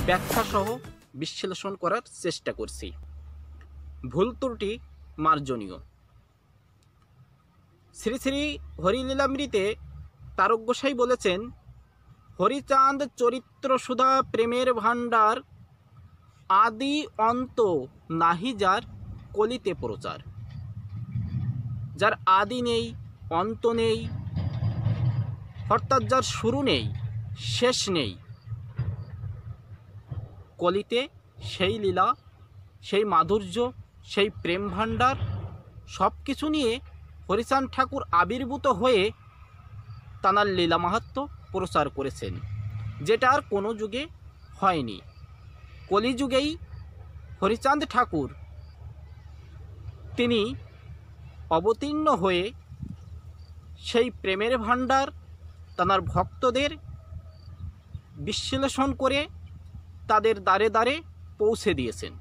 ব্যাখ্যাসহ বিশ্লেষণ করার চেষ্টা করছি। ভুল ত্রুটি মার্জনীয়। শ্রী শ্রী হরিলীলামৃতে তারক গোসাই বলেছেন, হরিচাঁদ চরিত্র সুধা প্রেমের ভাণ্ডার, আদি অন্ত নাহি যার কলিতে প্রচার। যার আদি নেই, অন্ত নেই, অর্থাৎ যার শুরু নেই, শেষ নেই, কলিতে সেই লীলা, সেই মাধুর্য, সেই প্রেম ভাণ্ডার সব কিছু নিয়ে হরিচাঁদ ঠাকুর আবির্ভূত হয়ে তাঁর লীলা মাহাত্ম্য প্রচার করেছেন, যেটা আর কোনো যুগে হয়নি। কলিযুগেই হরিচাঁদ ঠাকুর তিনি অবতীর্ণ হয়ে সেই প্রেমের ভাণ্ডার তাঁর ভক্তদের বিশ্লেষণ করে তাদের দ্বারে দ্বারে পৌঁছে দিয়েছেন।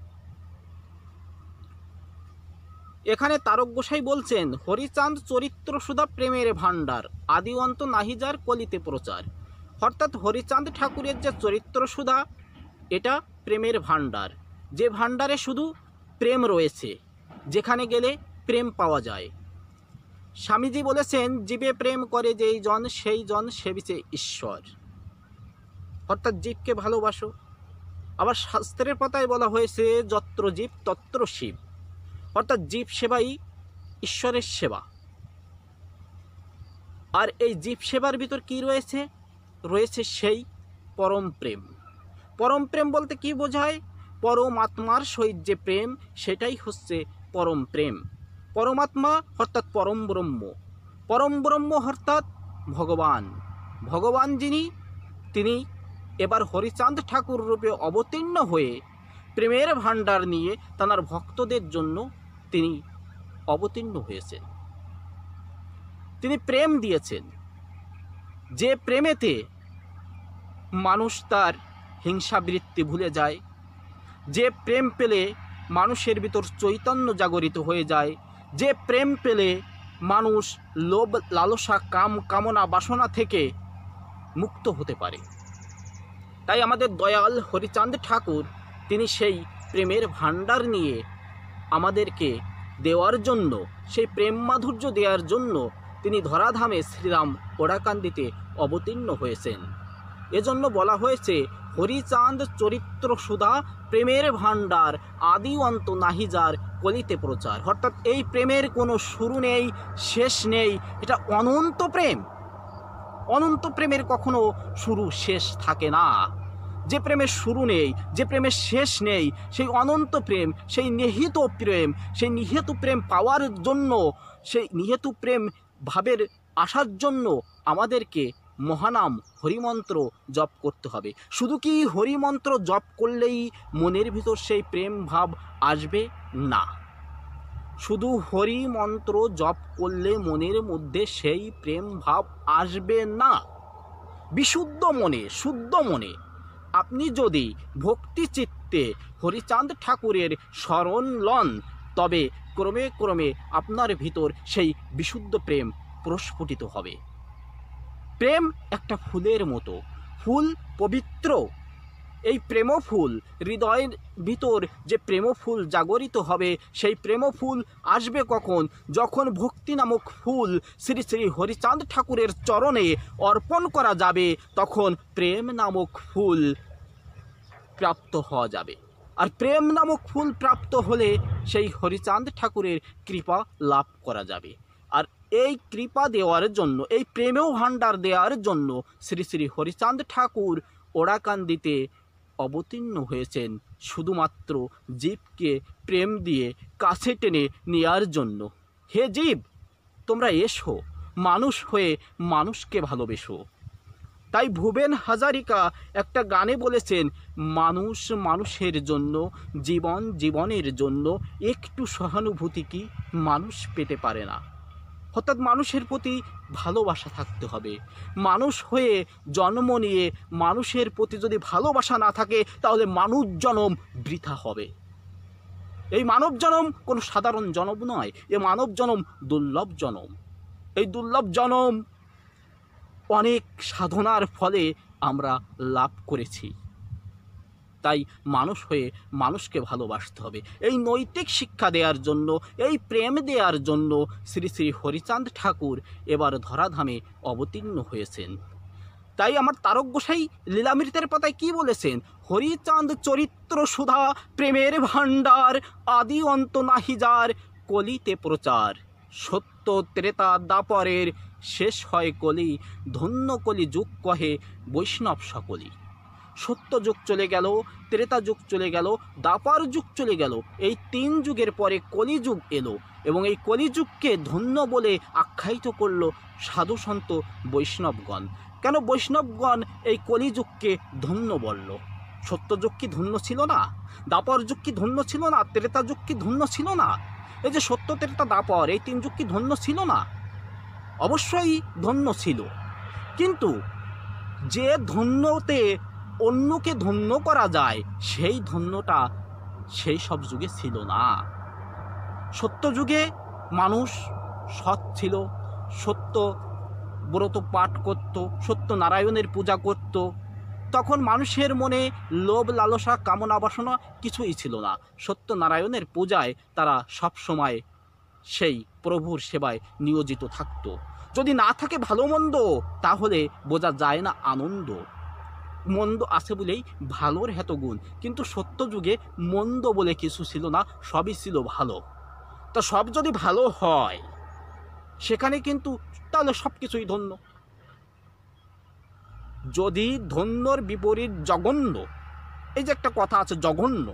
এখানে তারক গোসাই বলছেন, হরিচাঁদ চরিত্র সুধা প্রেমের ভাণ্ডার, আদি অন্ত নাহি যার কলিতে প্রচার। অর্থাৎ হরিচাঁদ ঠাকুরের যে চরিত্র সুধা, এটা প্রেমের ভাণ্ডার, যে ভাণ্ডারে শুধু প্রেম রয়েছে, যেখানে গেলে প্রেম পাওয়া যায়। স্বামীজি বলেছেন, জীবে প্রেম করে যেই জন, সেই জন সেবিছে ঈশ্বর। অর্থাৎ জীবকে ভালোবাসো। আবার শাস্ত্রের পাতায় বলা হয়েছে, যত্র জীব তত্র শিব। অর্থাৎ জীব সেবাই ঈশ্বরের সেবা। আর এই জীব সেবার ভিতর কি রয়েছে? রয়েছে সেই পরম প্রেম। পরম প্রেম বলতে কি বোঝায়? পরমাত্মার সহিত যে প্রেম, সেটাই হচ্ছে পরম প্রেম। পরমাত্মা অর্থাৎ পরম ব্রহ্ম, পরম ব্রহ্ম অর্থাৎ ভগবান। ভগবান যিনি, তিনি এবার হরিচাঁদ ঠাকুর রূপে অবতীর্ণ হয়ে প্রেমের ভাণ্ডার নিয়ে তাঁর ভক্তদের জন্য তিনি অবতীর্ণ হয়েছেন। তিনি প্রেম দিয়েছেন, যে প্রেমেতে মানুষ তার হিংসাবৃত্তি ভুলে যায়, যে প্রেম পেলে মানুষের ভিতর চৈতন্য জাগরিত হয়ে যায়, যে প্রেম পেলে মানুষ লোভ লালসা কাম কামনা বাসনা থেকে মুক্ত হতে পারে। তাই আমাদের দয়াল হরিচাঁদ ঠাকুর তিনি সেই প্রেমের ভাণ্ডার নিয়ে আমাদেরকে দেওয়ার জন্য, সেই প্রেম মাধুর্য দেওয়ার জন্য তিনি ধরাধামে শ্রীরাম ওড়াকান্দিতে অবতীর্ণ হয়েছেন। এজন্য বলা হয়েছে, হরিচাঁদ চরিত্র সুধা প্রেমের ভাণ্ডার, আদি অন্ত নাহি যার কলিতে প্রচার। অর্থাৎ এই প্রেমের কোনো শুরু নেই, শেষ নেই, এটা অনন্ত প্রেম। অনন্ত প্রেমের কখনো শুরু শেষ থাকে না। যে প্রেমের শুরু নেই, যে প্রেমের শেষ নেই, সেই অনন্ত প্রেম, সেই নিহিত প্রেম, সেই নিহিত প্রেম পাওয়ার জন্য, সেই নিহিত প্রেম ভাবের আসার জন্য আমাদেরকে মহানাম হরিমন্ত্র জপ করতে হবে। শুধু কি হরিমন্ত্র জপ করলেই মনের ভিতর সেই প্রেম ভাব আসবে? না। শুধু হরি মন্ত্র জপ করলে মনের মধ্যে সেই প্রেম ভাব আসবে না। বিশুদ্ধ মনে, শুদ্ধ মনে আপনি যদি ভক্তি চিত্তে হরিচাঁদ ঠাকুরের শরণ লন, তবে ক্রমে ক্রমে আপনার ভিতর সেই বিশুদ্ধ প্রেম প্রস্ফুটিত হবে। প্রেম একটা ফুলের মতো, ফুল পবিত্র। এই প্রেম ফুল, হৃদয়ের ভিতর যে প্রেম ফুল জাগরিত হবে, সেই প্রেম ফুল আসবে কখন? যখন ভক্তি নামক ফুল শ্রী শ্রী হরিচাঁদ ঠাকুরের চরণে অর্পণ করা যাবে, তখন প্রেম নামক ফুল প্রাপ্ত হওয়া যাবে। আর প্রেম নামক ফুল প্রাপ্ত হলে সেই হরিচাঁদ ঠাকুরের কৃপা লাভ করা যাবে। আর এই কৃপা দেওয়ার জন্য, এই প্রেমেও ভাণ্ডার দেওয়ার জন্য শ্রী শ্রী হরিচাঁদ ঠাকুর ওড়াকান্দিতে অবতীর্ণ হয়েছেন, শুধুমাত্র জীবকে প্রেম দিয়ে কাছে টেনে নেওয়ার জন্য। হে জীব, তোমরা এসো, মানুষ হয়ে মানুষকে ভালোবেসো। তাই ভুবেন হাজারিকা একটা গানে বলেছেন, মানুষ মানুষের জন্য, জীবন জীবনের জন্য, একটু সহানুভূতি কি মানুষ পেতে পারে না। অর্থাৎ মানুষের প্রতি ভালোবাসা থাকতে হবে। মানুষ হয়ে জন্ম নিয়ে মানুষের প্রতি যদি ভালোবাসা না থাকে, তাহলে মানব জনম বৃথা হবে। এই মানব জনম কোনো সাধারণ জনম নয়, এ মানব জনম দুর্লভ জনম। এই দুর্লভ জনম অনেক সাধনার ফলে আমরা লাভ করেছি। তাই মানুষ হয়ে মানুষকে ভালোবাসতে হবে। এই নৈতিক শিক্ষা দেওয়ার জন্য, এই প্রেম দেওয়ার জন্য শ্রী শ্রী হরিচাঁদ ঠাকুর এবার ধরাধামে অবতীর্ণ হয়েছেন। তাই আমার তারক গোসাই লীলামৃতের পাতায় কি বলেছেন? হরিচাঁদ চরিত্র সুধা প্রেমের ভাণ্ডার, আদি অন্ত নাহি যার কলিতে প্রচার। সত্য ত্রেতা দাপরের শেষ হয় কলি, ধন্য কলি যুগ কহে বৈষ্ণব সকলি। সত্য যুগ চলে গেল, ত্রেতা যুগ চলে গেল, দাপার যুগ চলে গেল, এই 3 যুগের পরে কলিযুগ এলো এবং এই কলিযুগকে ধন্য বলে আখ্যায়িত করল সাধু সন্ত বৈষ্ণবগণ। কেন বৈষ্ণবগণ এই কলিযুগকে ধন্য বলল? সত্যযুগ কি ধন্য ছিল না? দাপর যুগ কি ধন্য ছিল না? ত্রেতা যুগ কি ধন্য ছিল না? এই যে সত্য ত্রেতা দাপর, এই 3 যুগ কি ধন্য ছিল না? অবশ্যই ধন্য ছিল, কিন্তু যে ধন্যতে অন্যকে ধন্য করা যায় সেই ধন্যটা সেই সব যুগে ছিল না। সত্য যুগে মানুষ সৎ ছিল, সত্য ব্রত পাঠ করত, সত্যনারায়ণের পূজা করত। তখন মানুষের মনে লোভ লালসা কামনা বাসনা কিছুই ছিল না। সত্যনারায়ণের পূজায় তারা সব সময় সেই প্রভুর সেবায় নিয়োজিত থাকত। যদি না থাকে ভালো মন্দ, তাহলে বোঝা যায় না আনন্দ। মন্দ আছে বলেই ভালোর হেত গুণ, কিন্তু সত্য যুগে মন্দ বলে কিছু ছিল না, সবই ছিল ভালো। তা সব যদি ভালো হয় সেখানে কিন্তু তাহলে সব কিছুই ধন্য। যদি ধন্যর বিপরীত জঘন্য, এই যে একটা কথা আছে জঘন্য,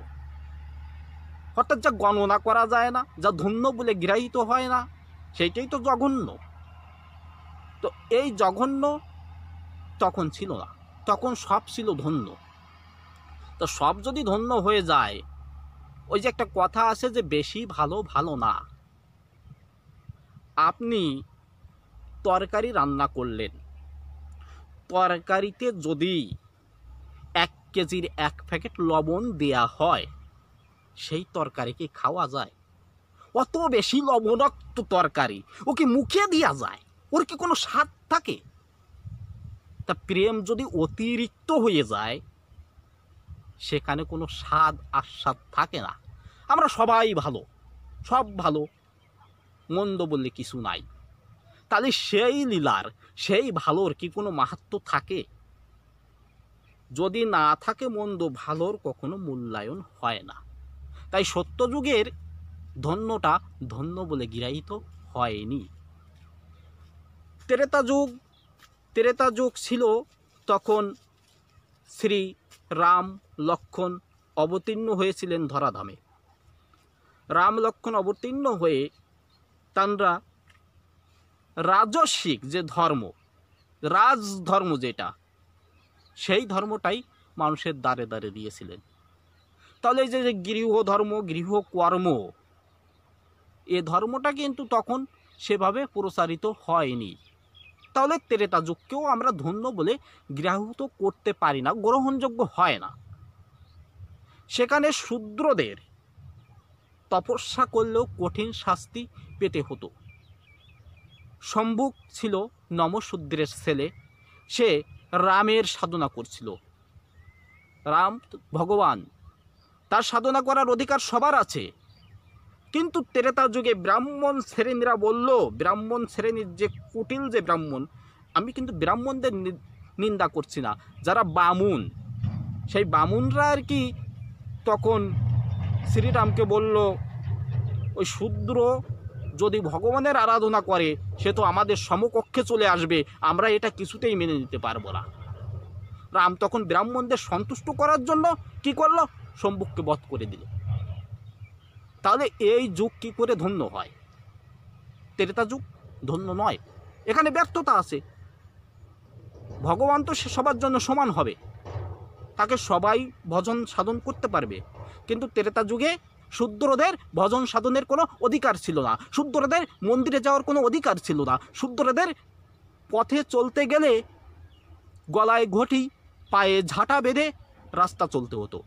অর্থাৎ যা গণনা করা যায় না, যা ধন্য বলে গৃহীত হয় না, সেইটাই তো জঘন্য। তো এই জঘন্য তখন ছিল না, তখন সব ছিল ধন্য। তো সব যদি ধন্য হয়ে যায়, ওই যে একটা কথা আছে যে বেশি ভালো ভালো না। আপনি তরকারি রান্না করলেন, তরকারিতে যদি 1 কেজির 1 প্যাকেট লবণ দেয়া হয়, সেই তরকারি কি খাওয়া যায়? অত বেশি লবণাক্ত তরকারি ও কি মুখে দেওয়া যায়? ওর কি কোনো স্বাদ থাকে? তা প্রেম যদি অতিরিক্ত হয়ে যায়, সেখানে কোনো স্বাদ আস্বাদ থাকে না। আমরা সবাই ভালো, সব ভালো, মন্দ বললে কিছু নাই। তাহলে সেই লীলার, সেই ভালোর কি কোনো মাহাত্ম্য থাকে? যদি না থাকে মন্দ, ভালোর কখনো মূল্যায়ন হয় না। তাই সত্যযুগের ধন্যটা ধন্য বলে গৃহীত হয়নি। ত্রেতা যুগ ছিল, তখন শ্রী রাম লক্ষ্মণ অবতীর্ণ হয়েছিলেন ধরাধামে। রাম লক্ষ্মণ অবতীর্ণ হয়ে তাঁরা রাজস্বিক যে ধর্ম, রাজধর্ম যেটা, সেই ধর্মটাই মানুষের দ্বারে দ্বারে দিয়েছিলেন। তাহলে এই যে গৃহধর্ম, গৃহকর্ম, এ ধর্মটা কিন্তু তখন সেভাবে প্রচারিত হয়নি। তাহলে ত্রেতা যুগকেও আমরা ধন্য বলে গ্রাহ্য করতে পারি না, গ্রহণযোগ্য হয় না। সেখানে শূদ্রদের তপস্যা করলেও কঠিন শাস্তি পেতে হতো। শম্ভুক ছিল নমশূদ্রের ছেলে, সে রামের সাধনা করছিল। রাম ভগবান, তার সাধনা করার অধিকার সবার আছে। কিন্তু ত্রেতা যুগে ব্রাহ্মণ শ্রেণীরা বলল, ব্রাহ্মণ শ্রেণীর যে কুটিল যে ব্রাহ্মণ, আমি কিন্তু ব্রাহ্মণদের নিন্দা করছি না, যারা বামুন, সেই বামুনরা আর কি তখন শ্রীরামকে বলল, ওই শূদ্র যদি ভগবানের আরাধনা করে সে তো আমাদের সমকক্ষে চলে আসবে, আমরা এটা কিছুতেই মেনে নিতে পারবো না। রাম তখন ব্রাহ্মণদের সন্তুষ্ট করার জন্য কি করলো? শম্ভুককে বধ করে দিল। তাহলে এই যুগ কি করে ধন্য হয়? ত্রেতা যুগ ধন্য নয়, এখানে ব্যর্থতা আছে। ভগবান তো সে সবার জন্য সমান হবে, তাকে সবাই ভজন সাধন করতে পারবে। কিন্তু ত্রেতা যুগে শূদ্রদের ভজন সাধনের কোনো অধিকার ছিল না, শূদ্রদের মন্দিরে যাওয়ার কোনো অধিকার ছিল না, শূদ্রদের পথে চলতে গেলে গলায় ঘটি, পায়ে ঝাঁটা বেঁধে রাস্তা চলতে হতো।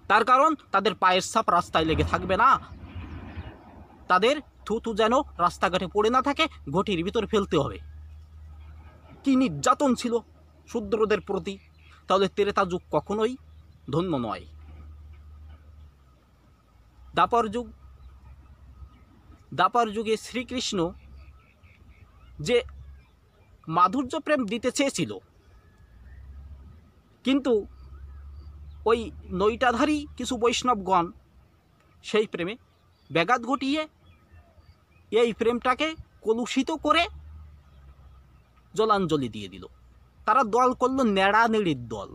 তার কারণ তাদের পায়ের ছাপ রাস্তায় লেগে থাকবে না, তাদের থুতু যেন রাস্তাঘাটে পড়ে না থাকে, ঘটির ভিতর ফেলতে হবে। কি নির্যাতন ছিল শূদ্রদের প্রতি! তাহলে ত্রেতা যুগ কখনোই ধন্য নয়। দ্বাপর যুগ, দ্বাপর যুগে শ্রীকৃষ্ণ যে মাধুর্য প্রেম দিতে চেয়েছিল, কিন্তু ওই নৈটাধারী কিছু বৈষ্ণবগণ সেই প্রেমে ব্যাঘাত ঘটিয়ে এই প্রেমটাকে কলুষিত করে জলাঞ্জলি দিয়ে দিল। তারা দল করলো নেড়ানেড়ির দল।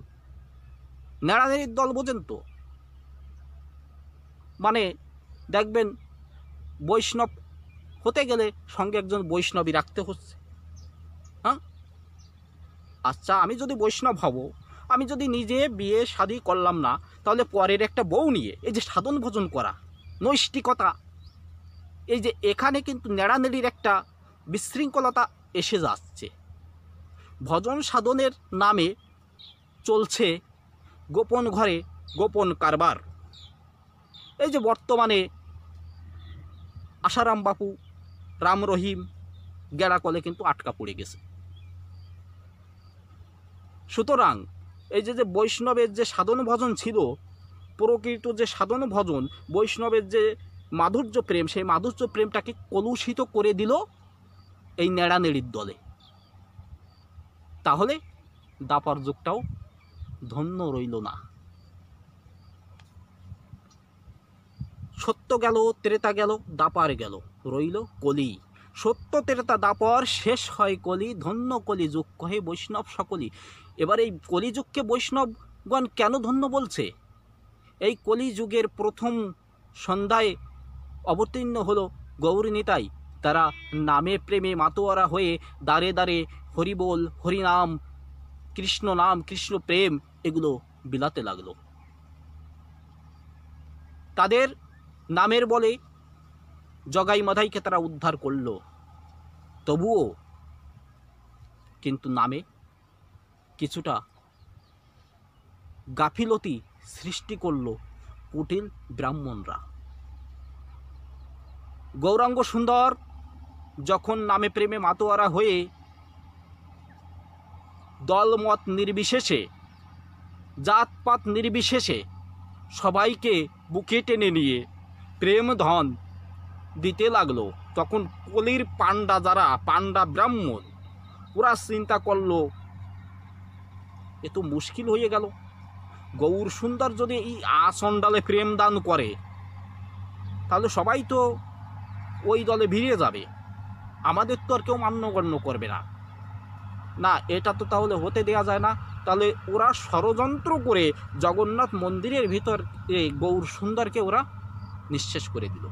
নেড়ানেড়ির দল বোঝেন তো? মানে দেখবেন বৈষ্ণব হতে গেলে সঙ্গে একজন বৈষ্ণবী রাখতে হচ্ছে। হ্যাঁ, আচ্ছা, আমি যদি বৈষ্ণব হব, আমি যদি নিজে বিয়ে শাদী করলাম না, তাহলে পরের একটা বউ নিয়ে এই যে সাধন ভজন করা, নৈষ্ঠিকতা, এই যে এখানে কিন্তু নেড়ানেড়ির একটা বিশৃঙ্খলতা এসে যাচ্ছে। ভজন সাধনের নামে চলছে গোপন ঘরে গোপন কারবার। এই যে বর্তমানে আশারাম বাপু, রাম রহিম গেড়াকলে কিন্তু আটকা পড়ে গেছে। সুতরাং এই যে বৈষ্ণবের যে সাধন ভজন ছিল, প্রকৃত যে সাধন ভজন, বৈষ্ণবের যে মাধুর্য প্রেম, সেই মাধুর্য প্রেমটাকে কলুষিত করে দিল এই নেড়ানেড়ির দলে। তাহলে দ্বাপর যুগটাও ধন্য রইল না। সত্য গেল, ত্রেতা গেল, দ্বাপার গেল, রইল কলি। সত্য ত্রেতা দ্বাপর, শেষ হয় কলি, ধন্য কলি যুগ কহে বৈষ্ণব সকলি। এবার এই কলিযুগকে বৈষ্ণবগণ কেন ধন্য বলছে? এই কলিযুগের প্রথম সন্ধ্যায় অবতীর্ণ হলো গৌর নিতাই। তারা নামে প্রেমে মাতোয়ারা হয়ে দাঁড়ে দাঁড়ে হরিবোল, হরিনাম, কৃষ্ণ নাম, কৃষ্ণ প্রেম এগুলো বিলাতে লাগলো। তাদের নামের বলে জগাই মাধাইকে তারা উদ্ধার করল। তবুও কিন্তু নামে কিছুটা গাফিলতি সৃষ্টি করল কুটিল ব্রাহ্মণরা। গৌরাঙ্গ সুন্দর যখন নামে প্রেমে মাতোয়ারা হয়ে দলমত নির্বিশেষে, জাতপাত নির্বিশেষে সবাইকে বুকে টেনে নিয়ে প্রেম ধন দিতে লাগলো, তখন কলির পাণ্ডা, যারা পাণ্ডা ব্রাহ্মণ, ওরা চিন্তা করলো এ তো মুশকিল হয়ে গেল। গৌর সুন্দর যদি এই আচণ্ডালে প্রেম দান করে, তাহলে সবাই তো ওই দলে ভিড়ে যাবে, আমাদের তো আর কেউ মান্যগণ্য করবে না। না, এটা তো তাহলে হতে দেয়া যায় না। তাহলে ওরা ষড়যন্ত্র করে জগন্নাথ মন্দিরের ভিতর এই গৌর সুন্দরকে ওরা নিঃশেষ করে দিল।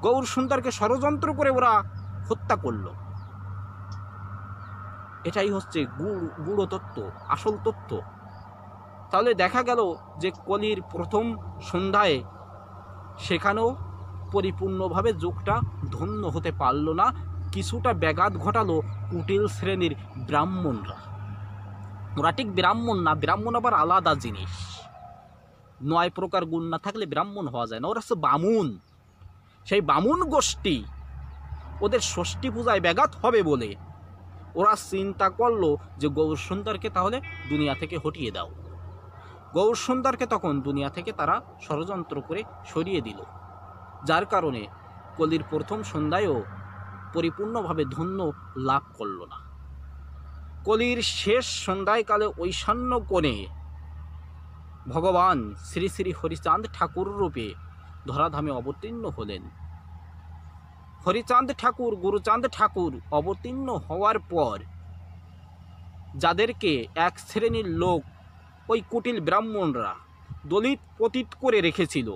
গৌর সুন্দরকে ষড়যন্ত্র করে ওরা হত্যা করল। এটাই হচ্ছে গুড় তত্ত্ব, আসল তত্ত্ব। তাহলে দেখা গেল যে কলির প্রথম সন্ধ্যায় সেখানেও পরিপূর্ণভাবে যুগটা ধন্য হতে পারল না। কিছুটা ব্যাঘাত ঘটালো কুটিল শ্রেণীর ব্রাহ্মণরা। ওরা ঠিক ব্রাহ্মণ না, ব্রাহ্মণ আবার আলাদা জিনিস। 9 প্রকার গুণ না থাকলে ব্রাহ্মণ হওয়া যায় না। ওরা হচ্ছে বামুন। সেই বামুন গোষ্ঠী, ওদের ষষ্ঠী পূজায় ব্যাঘাত হবে বলে ওরা চিন্তা করলো যে গৌর সুন্দরকে তাহলে দুনিয়া থেকে হটিয়ে দাও। গৌর সুন্দরকে তখন দুনিয়া থেকে তারা ষড়যন্ত্র করে সরিয়ে দিল, যার কারণে কলির প্রথম সন্ধ্যায়ও পরিপূর্ণভাবে ধন্য লাভ করল না। কলির শেষ সন্ধ্যায়কালে ঐশান্য কোণে ভগবান শ্রী শ্রী হরিচাঁদ ঠাকুর রূপে ধরাধামে অবতীর্ণ হলেন। হরিচাঁদ ঠাকুর, গুরুচাঁদ ঠাকুর অবতীর্ণ হওয়ার পর যাদেরকে এক শ্রেণীর লোক, ওই কুটিল ব্রাহ্মণরা দলিত পতিত করে রেখেছিল,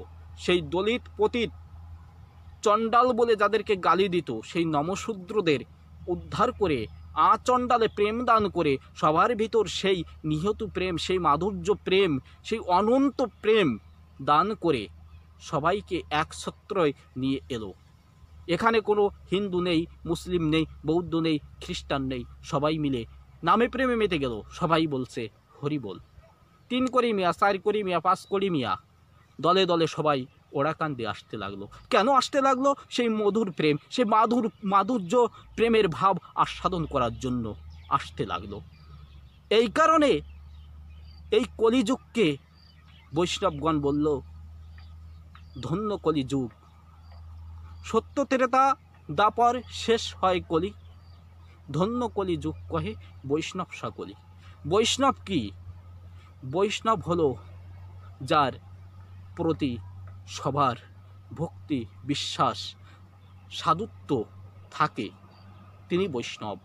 সেই দলিত পতিত চণ্ডাল বলে যাদেরকে গালি দিত, সেই নমশূদ্রদের উদ্ধার করে আচণ্ডালে প্রেম দান করে সবার ভিতর সেই নিহত প্রেম, সেই মাধুর্য প্রেম, সেই অনন্ত প্রেম দান করে সবাইকে একছত্রয় নিয়ে এলো। এখানে কোনো হিন্দু নেই, মুসলিম নেই, বৌদ্ধ নেই, খ্রিস্টান নেই, সবাই মিলে নামে প্রেমে মেতে গেল। সবাই বলছে হরি বল। 3 কোটি মিয়া, 4 কোটি মিয়া, 5 কোটি মিয়া দলে দলে সবাই ওড়াকান্দি আসতে লাগলো। কেন আসতে লাগলো? সেই মধুর প্রেম, সেই মাধুর্য প্রেমের ভাব আস্বাদন করার জন্য আসতে লাগলো। এই কারণে এই কলিযুগকে বৈষ্ণবগণ বলল ধন্য কলিযুগ। সত্য ত্রেতা দাপর শেষ হয় কলি, ধন্য কলিযুগ কহে বৈষ্ণব সকলি। বৈষ্ণব কি? বৈষ্ণব হলো যার প্রতি সবার ভক্তি বিশ্বাস সাধুত্ব থাকে, তিনি বৈষ্ণব।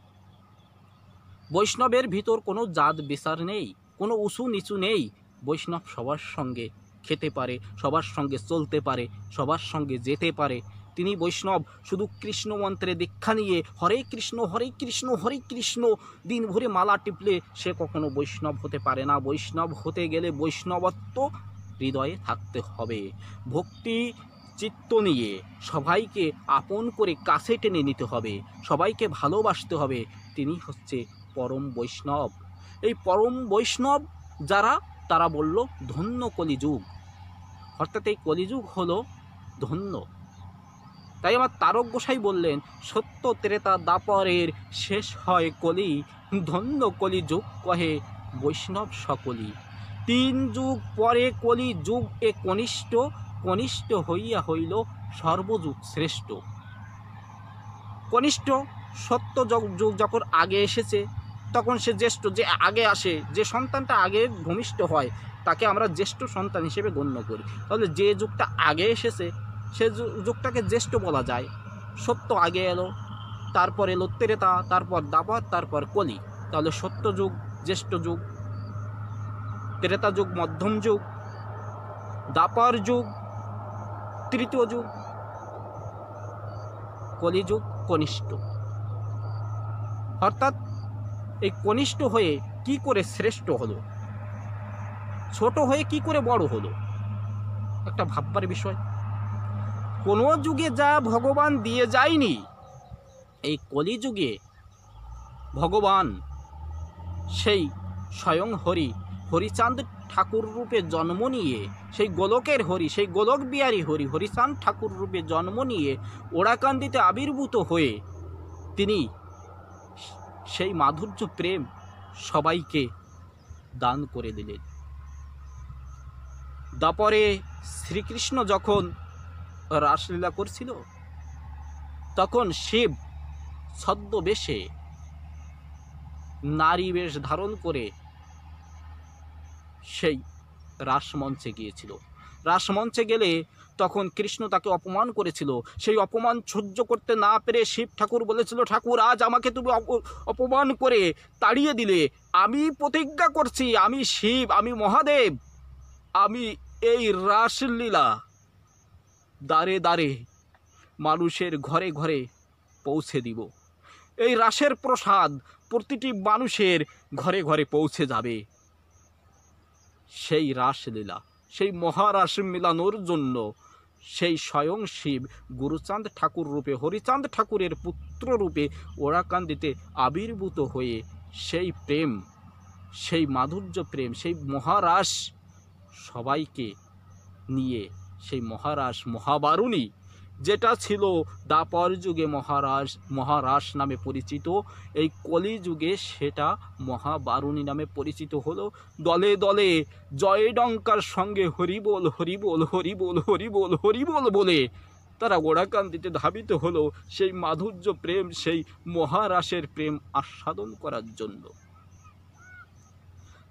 বৈষ্ণবের ভিতর কোনো জাত বিচার নেই, কোনো উঁচু নিচু নেই। বৈষ্ণব সবার সঙ্গে খেতে পারে, সবার সঙ্গে চলতে পারে, সবার সঙ্গে যেতে পারে, তিনি বৈষ্ণব। শুধু কৃষ্ণ মন্ত্রে দীক্ষা নিয়ে হরে কৃষ্ণ হরে কৃষ্ণ হরে কৃষ্ণ দিন ভরে মালা টিপলে সে কখনো বৈষ্ণব হতে পারে না। বৈষ্ণব হতে গেলে বৈষ্ণবত্ব হৃদয়ে থাকতে হবে, ভক্তি চিত্ত নিয়ে সবাইকে আপন করে কাছে টেনে নিতে হবে, সবাইকে ভালোবাসতে হবে। তিনি হচ্ছে পরম বৈষ্ণব। এই পরম বৈষ্ণব যারা, তারা বলল ধন্য কলিযুগ, অর্থাৎ এই কলিযুগ হলো ধন্য। তাই আমার তারক গোসাই বললেন সত্য ত্রেতা দাপরের শেষ হয় কলি, ধন্য কলিযুগ কহে বৈষ্ণব সকলি। 3 যুগ পরে কলি যুগ এ কনিষ্ঠ, কনিষ্ঠ হইয়া হইল সর্বযুগ শ্রেষ্ঠ। কনিষ্ঠ সত্য যুগ যখন আগে এসেছে তখন সে জ্যেষ্ঠ, যে আগে আসে, যে সন্তানটা আগে ভূমিষ্ঠ হয় তাকে আমরা জ্যেষ্ঠ সন্তান হিসেবে গণ্য করি। তাহলে যে যুগটা আগে এসেছে সে যুগটাকে জ্যেষ্ঠ বলা যায়। সত্য আগে এলো, তারপর এলো ত্রেতা, তারপর দাপর, তারপর কলি। তাহলে সত্য যুগ জ্যেষ্ঠ যুগ, ত্রেতা যুগ মধ্যম যুগ, দাপর যুগ তৃতীয় যুগ, কলিযুগ কনিষ্ঠ। অর্থাৎ এই কনিষ্ঠ হয়ে কি করে শ্রেষ্ঠ হলো, ছোট হয়ে কি করে বড় হলো, একটা ভাববার বিষয়। কোনো যুগে যা ভগবান দিয়ে যায়নি, এই কলিযুগে ভগবান সেই স্বয়ং হরি, হরিচাঁদ ঠাকুর রূপে জন্ম নিয়ে, সেই গোলকের হরি, সেই গোলক বিহারী হরি হরিচাঁদ ঠাকুর রূপে জন্ম নিয়ে ওড়াকান্দিতে আবির্ভূত হয়ে তিনি সেই মাধুর্য প্রেম সবাইকে দান করে দিলেন। দাপরে শ্রীকৃষ্ণ যখন রাসলীলা করছিল তখন শিব ছদ্মবেশে নারী বেশ ধারণ করে সেই রাসমঞ্চে গিয়েছিল। রাসমঞ্চে গেলে তখন কৃষ্ণ তাকে অপমান করেছিল। সেই অপমান সহ্য করতে না পেরে শিব ঠাকুর বলেছিল, ঠাকুর আজ আমাকে তুমি অপমান করে তাড়িয়ে দিলে, আমি প্রতিজ্ঞা করছি, আমি শিব, আমি মহাদেব, আমি এই রাসলীলা দ্বারে দ্বারে মানুষের ঘরে ঘরে পৌঁছে দিব। এই রাসের প্রসাদ প্রতিটি মানুষের ঘরে ঘরে পৌঁছে যাবে। সেই রাসলীলা, সেই মহারাস মিলানোর জন্য সেই স্বয়ং শিব গুরুচাঁদ ঠাকুর রূপে, হরিচাঁদ ঠাকুরের পুত্র রূপে ওড়াকান্দিতে আবির্ভূত হয়ে সেই প্রেম, সেই মাধুর্য প্রেম, সেই মহারাস সবাইকে নিয়ে, সেই মহারাস মহাবারুণী যেটা ছিল দাপর যুগে মহারাস নামে পরিচিত, এই কলিযুগে সেটা মহাবারুণী নামে পরিচিত হলো। দলে দলে জয় ডঙ্কার সঙ্গে হরিবোল হরিবোল হরিবোল হরিবোল হরিবোল বলে তারা ওড়াকান্দিতে ধাবিত হলো সেই মাধুর্য প্রেম, সেই মহারাসের প্রেম আস্বাদন করার জন্য।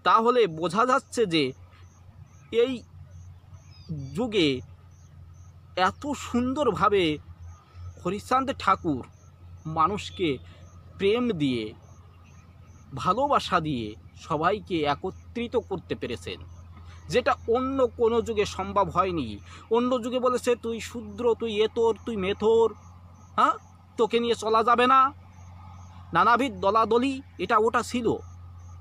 তাহলে বোঝা যাচ্ছে যে এই যুগে এত সুন্দরভাবে হরিচাঁদ ঠাকুর মানুষকে প্রেম দিয়ে, ভালোবাসা দিয়ে সবাইকে একত্রিত করতে পেরেছেন, যেটা অন্য কোনো যুগে সম্ভব হয়নি। অন্য যুগে বলেছে তুই শূদ্র, তুই এতর, তুই মেথর, হ্যাঁ, তোকে নিয়ে চলা যাবে না, নানাবিধ দলাদলি এটা ওটা ছিল।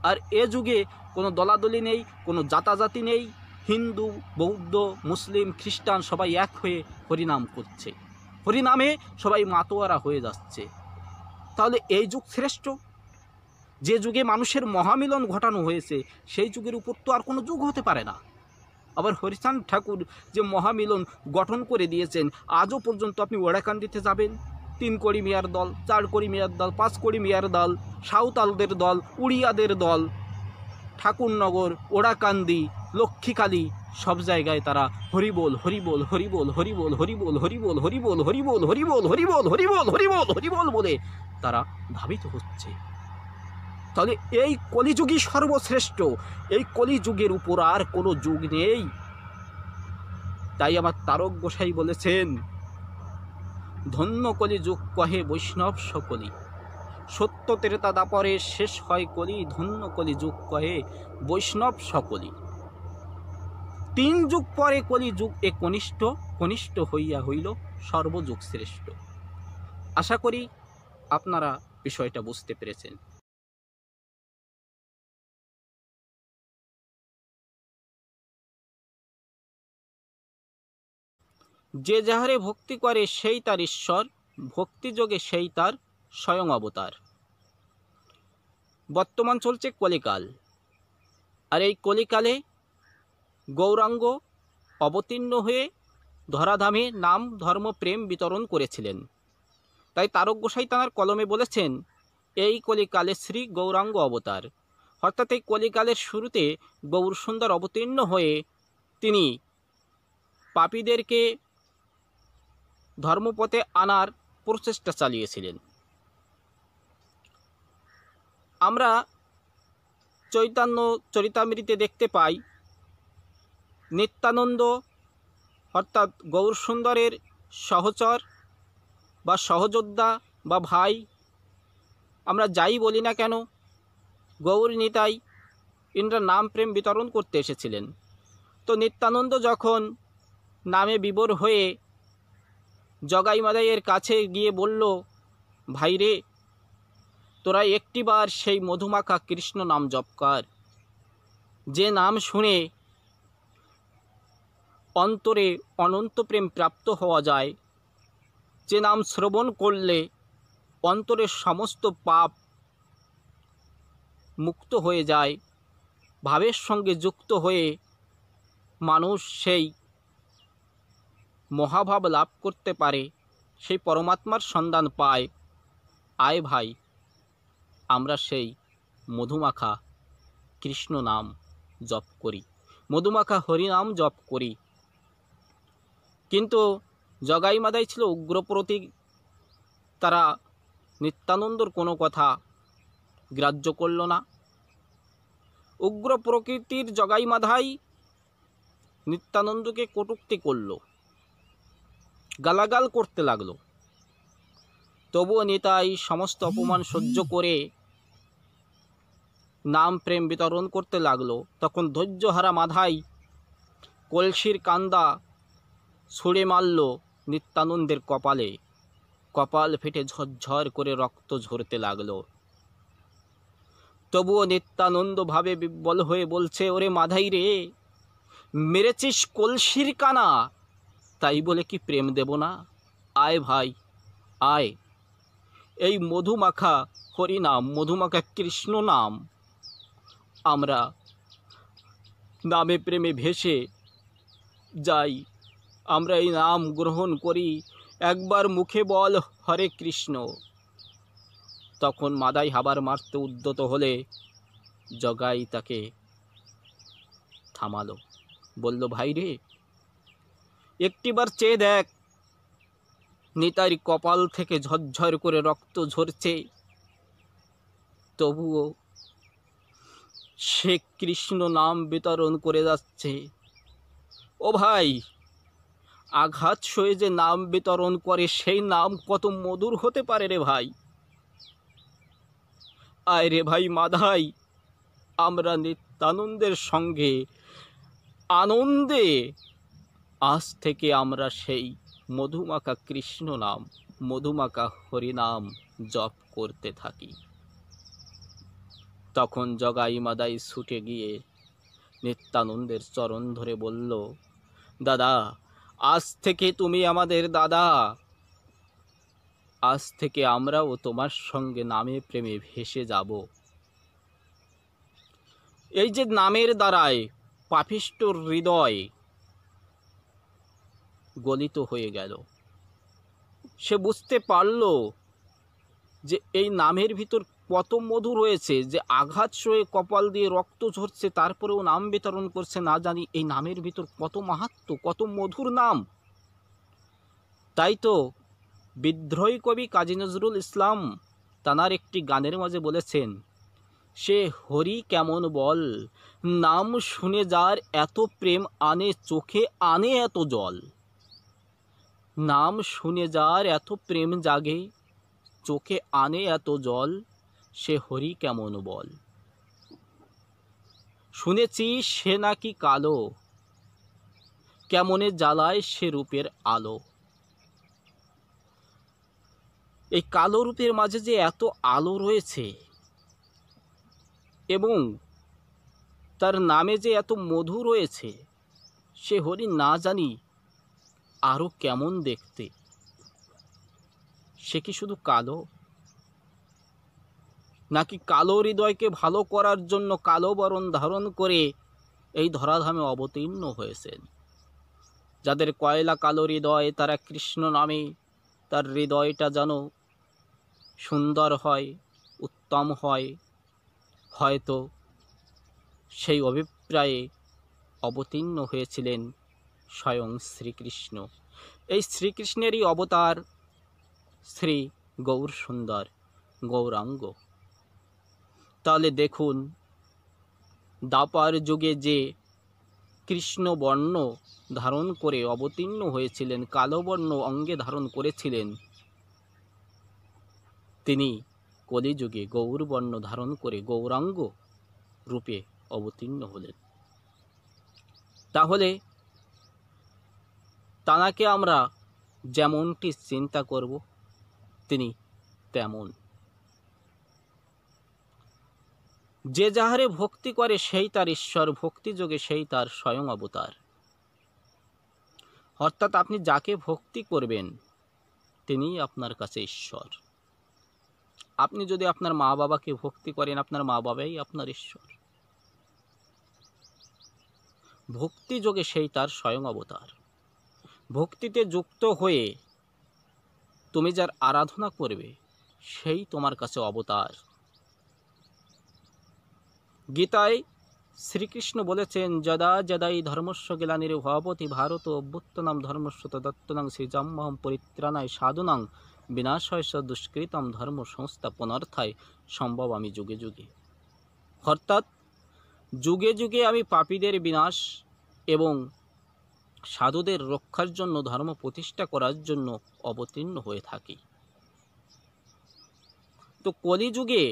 আর এ যুগে কোনো দলাদলি নেই, কোনো জাতাজাতি নেই, হিন্দু বৌদ্ধ মুসলিম খ্রিস্টান সবাই এক হয়ে হরিনাম করছে, হরিনামে সবাই মাতোয়ারা হয়ে যাচ্ছে। তাহলে এই যুগ শ্রেষ্ঠ। যে যুগে মানুষের মহামিলন ঘটানো হয়েছে সেই যুগের উপর তো আর কোনো যুগ হতে পারে না। আবার হরিচাঁদ ঠাকুর যে মহামিলন গঠন করে দিয়েছেন, আজও পর্যন্ত আপনি ওড়াকান্দিতে যাবেন, 3 কড়ি মিয়ার দল, 4 কড়ি মিয়ার দল, 5 কড়ি মিয়ার দল, সাঁওতালদের দল, উড়িয়াদের দল, ঠাকুরনগর, ওড়াকান্দি, লক্ষ্মীকালী সব জায়গায় তারা হরিবোল হরিবোল হরিবোল হরিবোল হরিবোল হরিবোল হরিবোল হরিবোল হরিবোল হরিবোল হরিবোল হরিবোল হরিবোল বলে তারা ধাবিত হচ্ছে। তাহলে এই কলিযুগই সর্বশ্রেষ্ঠ, এই কলিযুগের উপর আর কোনো যুগ নেই। তাই আমার তারক গোসাই বলেছেন, ধন্য কলিযুগ কহে বৈষ্ণব সকলি, সত্য ত্রেতা দাপরে শেষ হয় কলি, ধন্য কলিযুগ কহে বৈষ্ণব সকলি। 3 যুগ পরে কলিযুগ এ কনিষ্ঠ, কনিষ্ঠ হইয়া হইল সর্বযুগ শ্রেষ্ঠ। আশা করি আপনারা বিষয়টা বুঝতে পেরেছেন। যে যাহারে ভক্তি করে সেই তার ঈশ্বর, ভক্তিযোগে সেই তার স্বয়ং অবতার। বর্তমান চলছে কলিকাল, আর এই কলিকালে গৌরাঙ্গ অবতীর্ণ হয়ে ধরাধামে নাম ধর্ম প্রেম বিতরণ করেছিলেন। তাই তারক গোসাই তাঁর কলমে বলেছেন, এই কলিকালে শ্রী গৌরাঙ্গ অবতার। অর্থাৎ এই কলিকালের শুরুতে গৌরসুন্দর অবতীর্ণ হয়ে তিনি পাপীদেরকে ধর্মপথে আনার প্রচেষ্টা চালিয়েছিলেন। আমরা চৈতন্য চরিতামৃতে দেখতে পাই, নিত্যানন্দ অর্থাৎ গৌরসুন্দরের সহচর বা সহযোদ্ধা বা ভাই, আমরা যাই বলি না কেন, গৌর নিতাই ইন্দ্র নাম প্রেম বিতরণ করতে এসেছিলেন। তো নিত্যানন্দ যখন নামে বিভোর হয়ে জগাই মাদাইয়ের কাছে গিয়ে বলল, ভাই রে, তোরা একটিবার সেই মধুমাখা কৃষ্ণ নাম জপ কর, যে নাম শুনে অন্তরে অনন্ত প্রেম প্রাপ্ত হওয়া যায়, যে নাম শ্রবণ করলে অন্তরের সমস্ত পাপ মুক্ত হয়ে যায়, ভাবের সঙ্গে যুক্ত হয়ে মানুষ সেই মহাভাব লাভ করতে পারে, সেই পরমাত্মার সন্ধান পায়। আয় ভাই, আমরা সেই মধুমাখা কৃষ্ণ নাম জপ করি, মধুমাখা হরিনাম জপ করি। কিন্তু জগাই মাদাই ছিল উগ্র প্রতীক, তারা নিত্যানন্দর কোনো কথা গ্রাহ্য করল না। উগ্র প্রকৃতির জগাই মাদাই নিত্যানন্দকে কটূক্তি করল, গালাগাল করতে লাগলো। তবুও নিতাই সমস্ত অপমান সহ্য করে নাম প্রেম বিতরণ করতে লাগলো। তখন ধৈর্যহারা মাধাই কলসির কান্দা ছুঁড়ে মারল নিত্যানন্দের কপালে, কপাল ফেটে ঝরঝর করে রক্ত ঝরতে লাগলো। তবুও নিত্যানন্দ ভাবে বিব্বল হয়ে বলছে, ওরে মাধাই রে, মেরেছিস কলসির কানা, তাই বলে কি প্রেম দেব না? আয় ভাই আয়, এই মধুমাখা হরিনাম, মধুমাখা কৃষ্ণ নাম, আমরা নামে প্রেমে ভেসে যাই, আমরা এই নাম গ্রহণ করি। একবার মুখে বল হরে কৃষ্ণ। তখন মাদাই হাবার মারতে উদ্যত হলে জগাই তাকে থামালো, বলল, ভাই রে, একটিবার চেয়ে দেখ, নিতাইর কপাল থেকে ঝরঝর করে রক্ত ঝরছে, তবুও সে কৃষ্ণ নাম বিতরণ করে যাচ্ছে। ও ভাই, আঘাত সয়ে যে নাম বিতরণ করে, সেই নাম কত মধুর হতে পারে রে ভাই। আয় রে ভাই মাধাই, আমরা নিত্যানন্দের সঙ্গে আনন্দে আজ থেকে আমরা সেই মধুমাখা কৃষ্ণ নাম, মধুমাখা হরিনাম জপ করতে থাকি। তখন জগাই মাদাই ছুটে গিয়ে নিত্যানন্দের চরণ ধরে বলল, দাদা, আজ থেকে তুমি আমাদের দাদা, আজ থেকে আমরাও তোমার সঙ্গে নামে প্রেমে ভেসে যাব। এই যে নামের দ্বারায় পাপিষ্ঠর হৃদয় গলিত হয়ে গেল, সে বুঝতে পারল যে এই নামের ভিতর কত মধু রয়েছে যে আঘাত সয়ে কপাল দিয়ে রক্ত ঝরছে, তারপরেও নাম বিতরণ করছে, না জানি এই নামের ভিতর কত মাহাত্ম্য, কত মধুর নাম। তাই তো বিদ্রোহী কবি কাজী নজরুল ইসলাম তানার একটি গানের মাঝে বলেছেন, সে হরি কেমন বল, নাম শুনে যার এত প্রেম আনে চোখে আনে এত জল। নাম শুনে যার এত প্রেম জাগে চোখে আনে এত জল, সে হরি কেমন বল। শুনেছি সে নাকি কালো, কেমনে জ্বালায় সে রূপের আলো। এই কালো রূপের মাঝে যে এত আলো রয়েছে এবং তার নামে যে এত মধু রয়েছে, সে হরি না জানি আরও কেমন দেখতে। সে কি শুধু কালো, নাকি কালো হৃদয়কে ভালো করার জন্য কালো বরণ ধারণ করে এই ধরাধামে অবতীর্ণ হয়েছেন? যাদের কয়লা কালো হৃদয়, তারা কৃষ্ণ নামে তার হৃদয়টা যেন সুন্দর হয়, উত্তম হয়, হয়তো সেই অভিপ্রায়ে অবতীর্ণ হয়েছিলেন স্বয়ং শ্রীকৃষ্ণ। এই শ্রীকৃষ্ণেরই অবতার শ্রী গৌর সুন্দর গৌরাঙ্গ। তাহলে দেখুন, দ্বাপর যুগে যে কৃষ্ণ বর্ণ ধারণ করে অবতীর্ণ হয়েছিলেন, কালো বর্ণ অঙ্গে ধারণ করেছিলেন, তিনি কলিযুগে গৌর বর্ণ ধারণ করে গৌরাঙ্গ রূপে অবতীর্ণ হলেন। তাহলে তাঁকে আমরা যেমনটি চিন্তা করব, তিনি তেমন। যে যাহারে ভক্তি করে সেই তার ঈশ্বর, ভক্তিযোগে সেই তার স্বয়ং অবতার। অর্থাৎ আপনি যাকে ভক্তি করবেন তিনিই আপনার কাছে ঈশ্বর। আপনি যদি আপনার মা বাবাকে ভক্তি করেন, আপনার মা বাবাই আপনার ঈশ্বর। ভক্তিযোগে সেই তার স্বয়ং অবতার। ভক্তিতে যুক্ত হয়ে তুমি যার আরাধনা করবে সেই তোমার কাছে অবতার। গীতায় শ্রীকৃষ্ণ বলেছেন, যদা যদাই ধর্মস্য গ্লানির্ভবতি ভারত অভ্যুত্থানম ধর্মস্য তদাত্মনাং সৃজাম্যহং পরিত্রাণায় সাধুনাং বিনাশায় চ দুষ্কৃতম ধর্ম সংস্থাপনার্থায় সম্ভবামি যুগে যুগে। অর্থাৎ যুগে যুগে আমি পাপীদের বিনাশ এবং সাধুদের রক্ষার জন্য, ধর্ম প্রতিষ্ঠা করার জন্য অবতীর্ণ হয়ে থাকি। তো কলিযুগে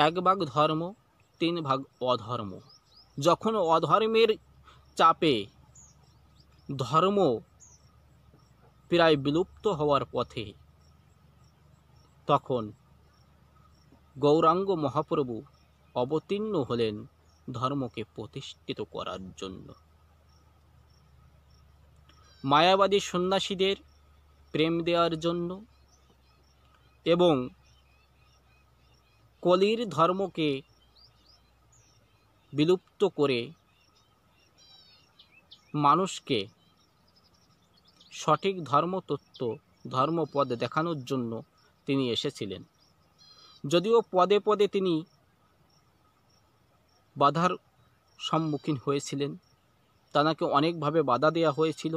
1 ভাগ ধর্ম, 3 ভাগ অধর্ম। যখন অধর্মের চাপে ধর্ম প্রায় বিলুপ্ত হওয়ার পথে, তখন গৌরাঙ্গ মহাপ্রভু অবতীর্ণ হলেন ধর্মকে প্রতিষ্ঠিত করার জন্য। মায়াবাদী সন্ন্যাসীদের প্রেম দেওয়ার জন্য এবং কলির ধর্মকে বিলুপ্ত করে মানুষকে সঠিক ধর্মতত্ত্ব, ধর্মপদ দেখানোর জন্য তিনি এসেছিলেন। যদিও পদে পদে তিনি বাধার সম্মুখীন হয়েছিলেন, তাকে অনেকভাবে বাধা দেওয়া হয়েছিল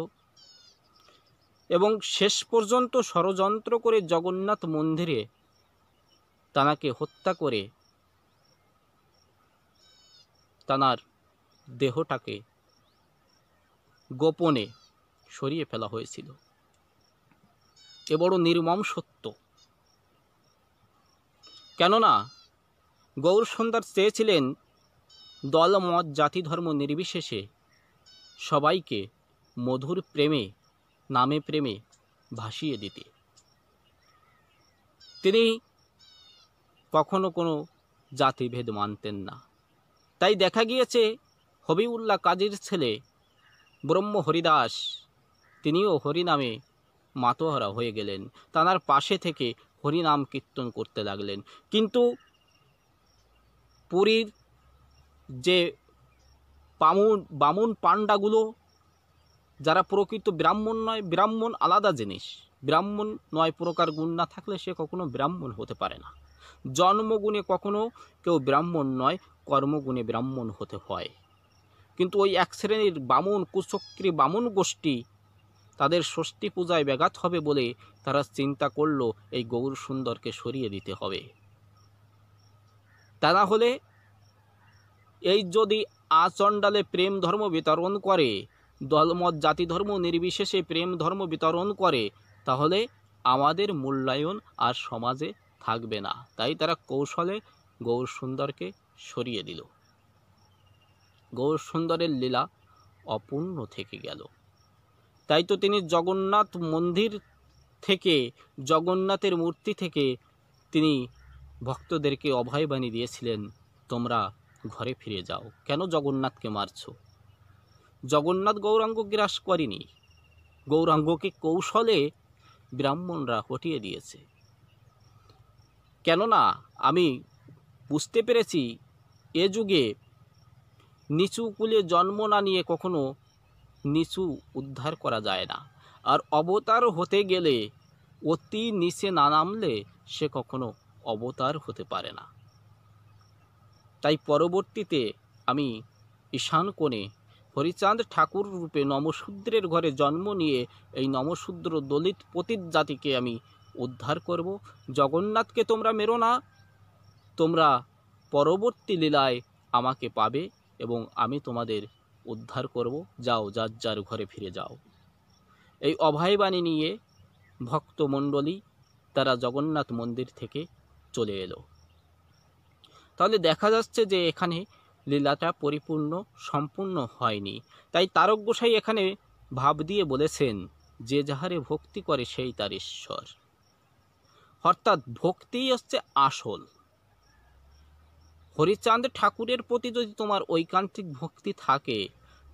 এবং শেষ পর্যন্ত ষড়যন্ত্র করে জগন্নাথ মন্দিরে তাকে হত্যা করে তার দেহটাকে গোপনে সরিয়ে ফেলা হয়েছিল। এ বড় নির্মম সত্য। কেননা গৌর সুন্দর চেয়েছিলেন দল মত জাতি ধর্ম নির্বিশেষে সবাইকে মধুর প্রেমে, নামে প্রেমে ভাসিয়ে দিতে। তিনি কখনো কোনো জাতিভেদ মানতেন না। তাই দেখা গিয়েছে হবিউল্লাহ কাজীর ছেলে ব্রহ্ম হরিদাস, তিনিও হরিনামে মাতোহারা হয়ে গেলেন। তাঁর পাশে থেকে হরিনাম কীর্তন করতে লাগলেন। কিন্তু পুরীর যে বামুন পাণ্ডাগুলো, যারা প্রকৃত ব্রাহ্মণ নয়, ব্রাহ্মণ আলাদা জিনিস, ব্রাহ্মণ 9 প্রকার গুণ না থাকলে সে কখনো ব্রাহ্মণ হতে পারে না। জন্মগুণে কখনো কেউ ব্রাহ্মণ নয়, কর্মগুণে ব্রাহ্মণ হতে হয়। কিন্তু ওই এক শ্রেণীর বামুন, কুচক্রী বামুন গোষ্ঠী, তাদের ষষ্ঠী পূজায় ব্যাঘাত হবে বলে তারা চিন্তা করলো এই গৌর সুন্দরকে সরিয়ে দিতে হবে। তা না হলে এই যদি আচণ্ডালে প্রেম ধর্ম বিতরণ করে, দলমত জাতি ধর্ম নির্বিশেষে প্রেম ধর্ম বিতরণ করে, তাহলে আমাদের মূল্যায়ন আর সমাজে থাকবে না। তাই তারা কৌশলে গৌর সুন্দরকে সরিয়ে দিল। গৌর সুন্দরের লীলা অপূর্ণ থেকে গেল। তাই তো তিনি জগন্নাথ মন্দির থেকে, জগন্নাথের মূর্তি থেকে তিনি ভক্তদেরকে অভয়বাণী দিয়েছিলেন, তোমরা ঘরে ফিরে যাও। কেন জগন্নাথকে মারছ? জগন্নাথ গৌরাঙ্গ গ্রাস করেনি, গৌরাঙ্গকে কৌশলে ব্রাহ্মণরা হটিয়ে দিয়েছে। কেননা আমি বুঝতে পেরেছি এ যুগে নিচু কুলে জন্ম না নিয়ে কখনো নিচু উদ্ধার করা যায় না, আর অবতার হতে গেলে অতি নিচে না নামলে সে কখনো অবতার হতে পারে না। তাই পরবর্তীতে আমি ঈশান কোণে হরিচাঁদ ঠাকুর রূপে নমশূদ্রের ঘরে জন্ম নিয়ে এই নমশূদ্র দলিত পতিত জাতিকে আমি উদ্ধার করব। জগন্নাথকে তোমরা মেরো না, তোমরা পরবর্তী লীলায় আমাকে পাবে এবং আমি তোমাদের উদ্ধার করব। যাও, যার যার ঘরে ফিরে যাও। এই অভয়বাণী নিয়ে ভক্তমণ্ডলী তারা জগন্নাথ মন্দির থেকে চলে এলো। তাহলে দেখা যাচ্ছে যে এখানে লীলাটা পরিপূর্ণ সম্পূর্ণ হয়নি। তাই তারক গোসাই এখানে ভাব দিয়ে বলেছেন, যে যাহারে ভক্তি করে সেই তার ঈশ্বর। অর্থাৎ ভক্তিই হচ্ছে আসল। হরিচাঁদ ঠাকুরের প্রতি যদি তোমার ঐকান্তিক ভক্তি থাকে,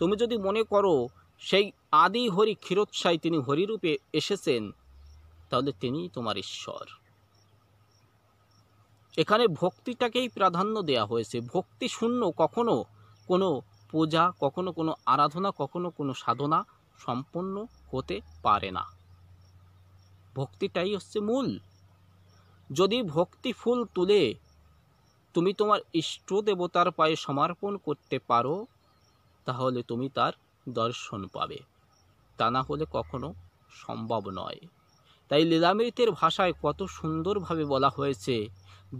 তুমি যদি মনে করো সেই আদি হরি ক্ষীরোৎসাই তিনি হরিরূপে এসেছেন, তাহলে তিনিই তোমার ঈশ্বর। এখানে ভক্তিটাকেই প্রাধান্য দেয়া হয়েছে। ভক্তি শূন্য কখনো কোনো পূজা, কখনো কোনো আরাধনা, কখনো কোনো সাধনা সম্পন্ন হতে পারে না। ভক্তিটাই হচ্ছে মূল। যদি ভক্তি ফুল তুলে তুমি তোমার ইষ্ট দেবতার পায়ে সমর্পণ করতে পারো, তাহলে তুমি তার দর্শন পাবে। তা না হলে কখনো সম্ভব নয়। তাই লীলামৃতের ভাষায় কত সুন্দরভাবে বলা হয়েছে,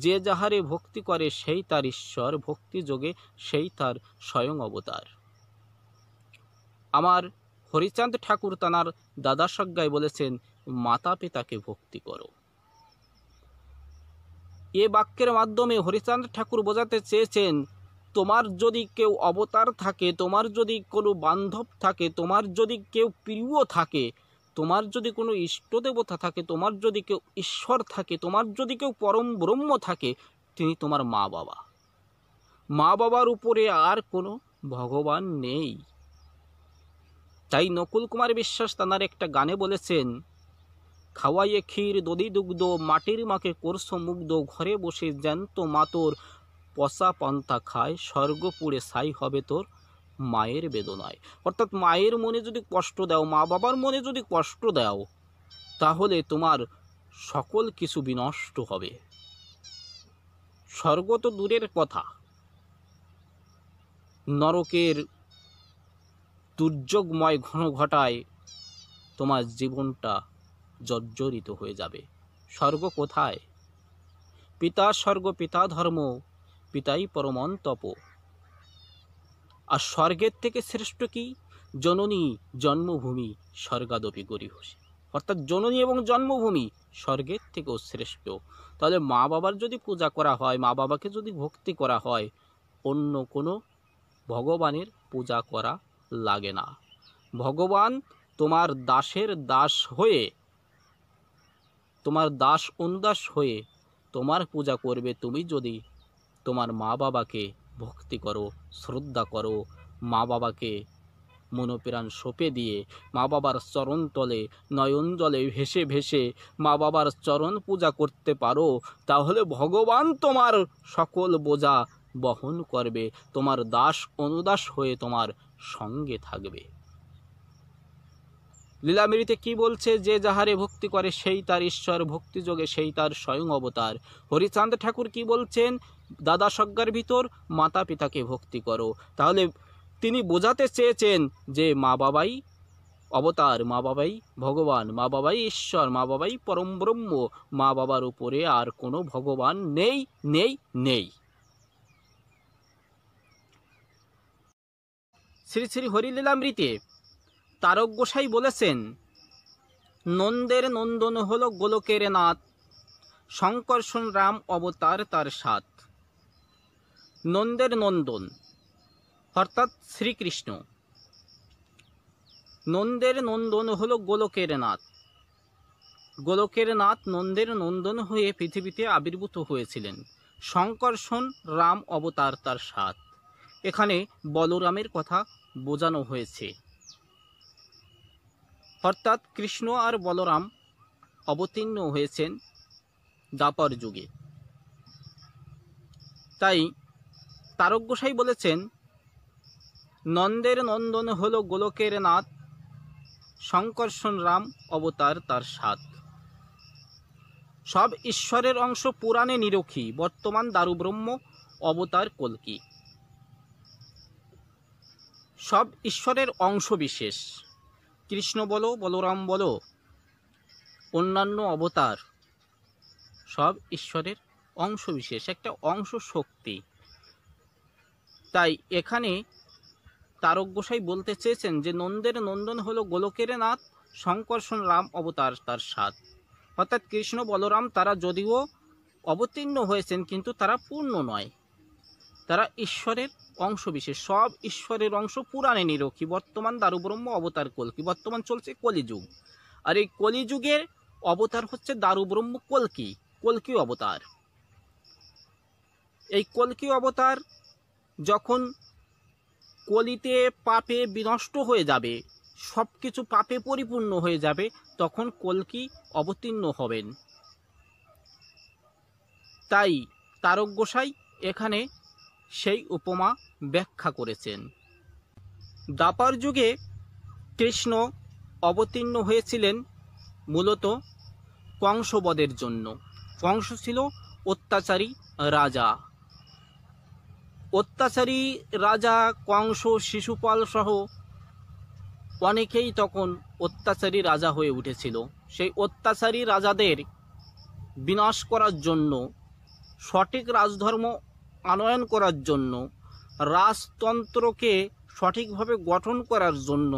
যে যাহারে ভক্তি করে সেই তার ঈশ্বর, ভক্তি যোগে সেই তার স্বয়ং অবতার। আমার হরিচাঁদ ঠাকুর তাঁর দাদা সজ্ঞায় বলেছেন, মাতা পিতাকে ভক্তি করো। এ বাক্যের মাধ্যমে হরিচাঁদ ঠাকুর বোঝাতে চেয়েছেন, তোমার যদি কেউ অবতার থাকে, তোমার যদি কোনো বান্ধব থাকে, তোমার যদি কেউ প্রিয় থাকে, তোমার যদি কোনো ইষ্টদেবতা থাকে, তোমার যদি কেউ ঈশ্বর থাকে, তোমার যদি কেউ পরম ব্রহ্ম থাকে, তিনি তোমার মা বাবা। মা বাবার উপরে আর কোনো ভগবান নেই। তাই নকুল কুমার বিশ্বাস তাঁর একটা গানে বলেছেন, খাওয়াইয়ে ক্ষীর দধি দুগ্ধ, মাটির মাকে করছো মুগ্ধ, ঘরে বসে জ্যান্ত মাতর পচা পান্তা খায়, স্বর্গ পুড়ে ছাই হবে তোর মায়ের বেদনায়। অর্থাৎ মায়ের মনে যদি কষ্ট দাও, মা বাবার মনে যদি কষ্ট দাও, তাহলে তোমার সকল কিছু বিনষ্ট হবে। স্বর্গ তো দূরের কথা, নরকের দুর্যোগময় ঘন ঘটায় তোমার জীবনটা জর্জরিত হয়ে যাবে। স্বর্গ কোথায়? পিতা স্বর্গ, পিতা ধর্ম, পিতাই পরমন্তপ। আর স্বর্গের থেকে শ্রেষ্ঠ কি? জননী জন্মভূমি স্বর্গাদপি গরিহসি। অর্থাৎ জননী এবং জন্মভূমি স্বর্গের থেকেও শ্রেষ্ঠ। তাহলে মা বাবার যদি পূজা করা হয়, মা বাবাকে যদি ভক্তি করা হয়, অন্য কোনো ভগবানের পূজা করা লাগে না। ভগবান তোমার দাসের দাস হয়ে, তোমার দাস অনুদাস হয়ে তোমার পূজা করবে, তুমি যদি তোমার মা বাবাকে ভক্তি করো, শ্রদ্ধা করো, মা বাবাকে মনোপ্রাণ সঁপে দিয়ে, মা বাবার চরণ তলে নয়ন জলে ভেসে ভেসে মা বাবার চরণ পূজা করতে পারো, তাহলে ভগবান তোমার সকল বোঝা বহন করবে, তোমার দাস অনুদাস হয়ে তোমার সঙ্গে থাকবে। লীলামৃতে কি বলছে, যে যাহারে ভক্তি করে সেই তার ঈশ্বর, ভক্তিযোগে সেই তার স্বয়ং অবতার। হরিচাঁদ ঠাকুর কি বলছেন, দাদা সজ্ঞার ভিতর মাতা পিতাকে ভক্তি করো। তাহলে তিনি বোঝাতে চেয়েছেন যে মা বাবাই অবতার, মা বাবাই ভগবান, মা বাবাই ঈশ্বর, মা বাবাই পরম ব্রহ্ম, মা বাবার উপরে আর কোনো ভগবান নেই নেই নেই। শ্রী শ্রী হরিলীলামৃতে তারক গোসাই বলেছেন, নন্দের নন্দন হলো গোলকের নাথ, শঙ্কর্ষণ রাম অবতার তার সাথ। নন্দের নন্দন অর্থাৎ শ্রীকৃষ্ণ, নন্দের নন্দন হলো গোলকের নাথ। গোলকের নাথ নন্দের নন্দন হয়ে পৃথিবীতে আবির্ভূত হয়েছিলেন। শঙ্কর্ষণ রাম অবতার তার সাথ। এখানে বলরামের কথা বোঝানো হয়েছে, অর্থাৎ কৃষ্ণ আর বলরাম অবতীর্ণ হয়েছেন দ্বাপর যুগে। তাই তারক গোসাই বলেছেন, নন্দের নন্দন হলো গোলকের নাথ, শঙ্কর্ষণ রাম অবতার তার সাথ। সব ঈশ্বরের অংশ পুরাণে নিরখী, বর্তমান দারুব্রহ্ম অবতার কল্কি। সব ঈশ্বরের অংশ বিশেষ, কৃষ্ণ বলো, বলরাম বলো, অন্যান্য অবতার সব ঈশ্বরের অংশ বিশেষ, একটা অংশ শক্তি। তাই এখানে তারক গোসাই বলতে চেয়েছেন যে নন্দের নন্দন হলো গোলকের নাথ, শঙ্কর্ষণ রাম অবতার তার সাথ। অর্থাৎ কৃষ্ণ বলরাম তারা যদিও অবতীর্ণ হয়েছেন, কিন্তু তারা পূর্ণ নয়, তারা ঈশ্বরের অংশ বিশেষ। সব ঈশ্বরের অংশ পুরাণে নিরখী, বর্তমান দারুব্রহ্ম অবতার কল্কি। বর্তমান চলছে কলিযুগ, আর এই কলিযুগের অবতার হচ্ছে দারুব্রহ্ম কল্কি, কল্কি অবতার। এই কল্কি অবতার যখন কলিতে পাপে বিনষ্ট হয়ে যাবে, সব কিছু পাপে পরিপূর্ণ হয়ে যাবে, তখন কল্কি অবতীর্ণ হবেন। তাই তারক গোসাই এখানে সেই উপমা ব্যাখ্যা করেছেন। দ্বাপর যুগে কৃষ্ণ অবতীর্ণ হয়েছিলেন মূলত কংসবধের জন্য। কংস ছিল অত্যাচারী রাজা। অত্যাচারী রাজা কংস, শিশুপাল সহ অনেকেই তখন অত্যাচারী রাজা হয়ে উঠেছিল। সেই অত্যাচারী রাজাদের বিনাশ করার জন্য, সঠিক রাজধর্ম আনয়ন করার জন্য, রাজতন্ত্রকে সঠিকভাবে গঠন করার জন্য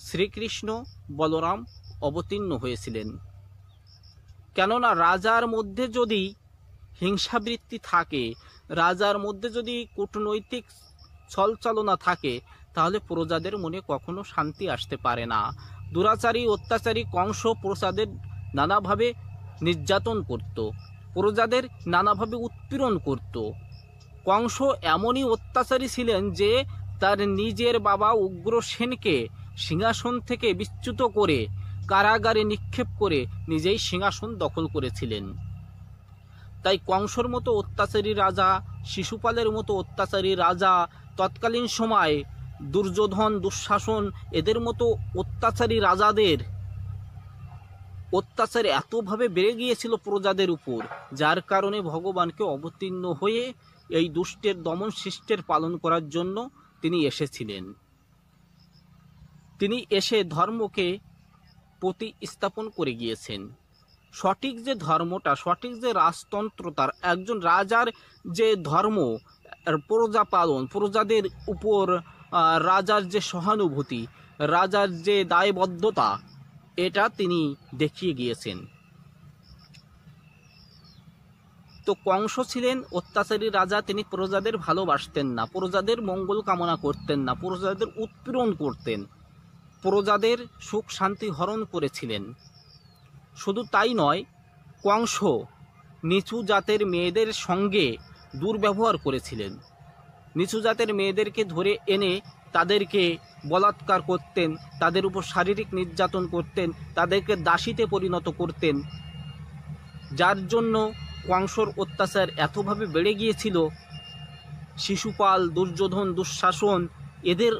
শ্রীকৃষ্ণ বলরাম অবতীর্ণ হয়েছিলেন। কেননা রাজার মধ্যে যদি হিংসাবৃত্তি থাকে, রাজার মধ্যে যদি কূটনৈতিক ছলচালনা থাকে, তাহলে প্রজাদের মনে কখনো শান্তি আসতে পারে না। দুরাচারী অত্যাচারী কংস প্রজাদের নানাভাবে নির্যাতন করত, প্রজাদের নানাভাবে উৎপীড়ন করত। কংস এমনই অত্যাচারী ছিলেন যে তার নিজের বাবা উগ্রসেনকে সিংহাসন থেকে বিচ্যুত করে কারাগারে নিক্ষেপ করে নিজেই সিংহাসন দখল করেছিলেন। তাই কংসর মতো অত্যাচারী রাজা, শিশুপালের মতো অত্যাচারী রাজা, তৎকালীন সময় দুর্যোধন, দুঃশাসন, এদের মতো অত্যাচারী রাজাদের অত্যাচার এতভাবে বেড়ে গিয়েছিল প্রজাদের উপর, যার কারণে ভগবানকে অবতীর্ণ হয়ে এই দুষ্টের দমন শিষ্টের পালন করার জন্য তিনি এসেছিলেন। তিনি এসে ধর্মকে প্রতিস্থাপন করে গিয়েছেন। সঠিক যে ধর্মটা, সঠিক যে রাজতন্ত্রতার, একজন রাজার যে ধর্ম, প্রজা পালন, প্রজাদের উপর রাজার যে সহানুভূতি, রাজার যে দায়বদ্ধতা, এটা তিনি দেখিয়ে গিয়েছেন। তো কংস ছিলেন অত্যাচারী রাজা। তিনি প্রজাদের ভালোবাসতেন না, প্রজাদের মঙ্গল কামনা করতেন না, প্রজাদের উৎপীড়ন করতেন, প্রজাদের সুখ শান্তি হরণ করেছিলেন। শুধু তাই নয়, কংস নিচু জাতের মেয়েদের সঙ্গে দুর্ব্যবহার করেছিলেন। নিচু জাতের মেয়েদেরকে ধরে এনে তাদেরকে বলাৎকার করতেন, তাদের উপর শারীরিক নির্যাতন করতেন, তাদেরকে দাসীতে পরিণত করতেন, যার জন্য কংসর অত্যাচার এতভাবে বেড়ে গিয়েছিল। শিশুপাল, দুর্যোধন, দুঃশাসন, এদের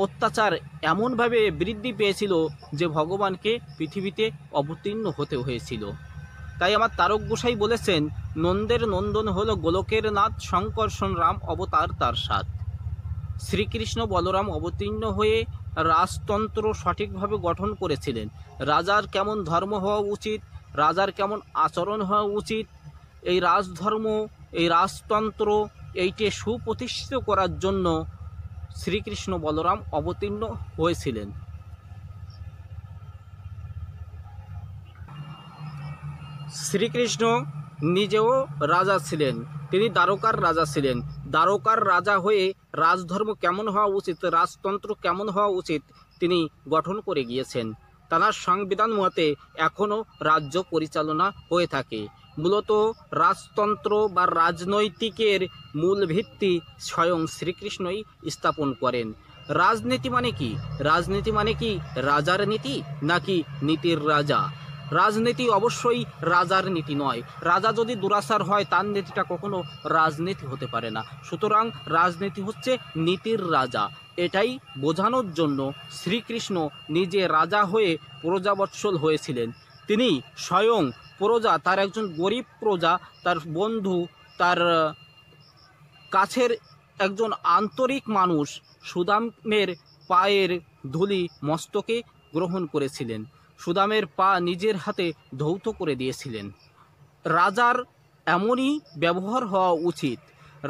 অত্যাচার এমনভাবে বৃদ্ধি পেয়েছিল যে ভগবানকে পৃথিবীতে অবতীর্ণ হতে হয়েছিল। তাই আমার তারক গোসাই বলেছেন, নন্দের নন্দন হলো গোলকের নাথ, শঙ্কর্ষণ রাম অবতার তার সাথ। শ্রীকৃষ্ণ বলরাম অবতীর্ণ হয়ে রাজতন্ত্র সঠিকভাবে গঠন করেছিলেন। রাজার কেমন ধর্ম হওয়া উচিত, রাজার কেমন আচরণ হওয়া উচিত, এই রাজধর্ম, এই রাজতন্ত্র এইটি সুপ্রতিষ্ঠিত করার জন্য শ্রীকৃষ্ণ বলরাম অবতীর্ণ হয়েছিলেন। শ্রীকৃষ্ণ নিজেও রাজা ছিলেন, তিনি দ্বারকার রাজা ছিলেন। দ্বারকার রাজা হয়ে রাজধর্ম কেমন হওয়া উচিত, রাজতন্ত্র কেমন হওয়া উচিত তিনি গঠন করে গিয়েছেন। তাঁর সংবিধান মতে এখনও রাজ্য পরিচালনা হয়ে থাকে। মূলত রাজতন্ত্র বা রাজনৈতিকের মূল ভিত্তি স্বয়ং শ্রীকৃষ্ণই স্থাপন করেন। রাজনীতি মানে কি? রাজনীতি মানে কি রাজার নীতি নাকি নীতির রাজা? রাজনীতি অবশ্যই রাজার নীতি নয়। রাজা যদি দুরাচার হয় তার নীতিটা কখনো রাজনীতি হতে পারে না। সুতরাং রাজনীতি হচ্ছে নীতির রাজা। এটাই বোঝানোর জন্য শ্রীকৃষ্ণ নিজে রাজা হয়ে প্রজাবৎসল হয়েছিলেন। তিনি স্বয়ং প্রজা, তার একজন গরিব প্রজা, তার বন্ধু, তার কাছের একজন আন্তরিক মানুষ সুদামের পায়ের ধুলি মস্তকে গ্রহণ করেছিলেন। সুদামের পা নিজের হাতে ধৌত করে দিয়েছিলেন। রাজার এমনই ব্যবহার হওয়া উচিত।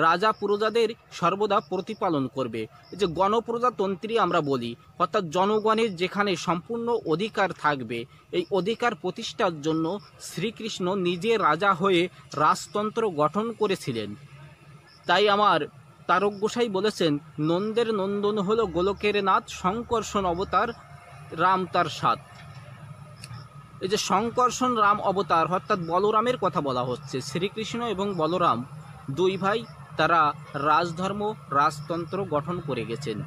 রাজা প্রজাদের সর্বদা প্রতিপালন করবে। যে গণপ্রজাতন্ত্রী আমরা বলি, অর্থাৎ জনগণের যেখানে সম্পূর্ণ অধিকার থাকবে, এই অধিকার প্রতিষ্ঠার জন্য শ্রীকৃষ্ণ নিজে রাজা হয়ে রাজতন্ত্র গঠন করেছিলেন। তাই আমার তারক গোসাই বলেছেন, নন্দের নন্দন হলো গোলকের নাথ, শঙ্কর্ষণ অবতার রাম তার সাথ। এই যে শঙ্কর্ষণ রাম অবতার অর্থাৎ বলরামের কথা বলা হচ্ছে। শ্রীকৃষ্ণ এবং বলরাম দুই ভাই, তারা রাজধর্ম, রাজতন্ত্র গঠন করে গেছেন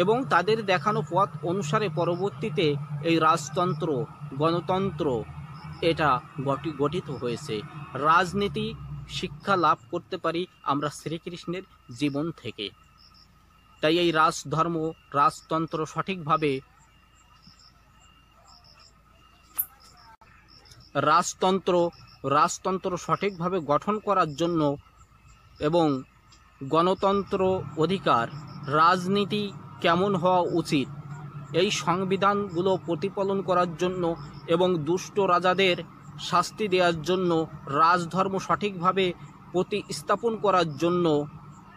এবং তাদের দেখানো পথ অনুসারে পরবর্তীতে এই রাজতন্ত্র, গণতন্ত্র এটা গঠিত হয়েছে। রাজনীতি শিক্ষা লাভ করতে পারি আমরা শ্রীকৃষ্ণের জীবন থেকে। তাই এই রাজধর্ম, রাজতন্ত্র সঠিকভাবে গঠন করার জন্য এবং গণতন্ত্র অধিকার, রাজনীতি কেমন হওয়া উচিত এই সংবিধানগুলো প্রতিপালন করার জন্য এবং দুষ্ট রাজাদের শাস্তি দেওয়ার জন্য, রাজধর্ম সঠিকভাবে প্রতিস্থাপন করার জন্য,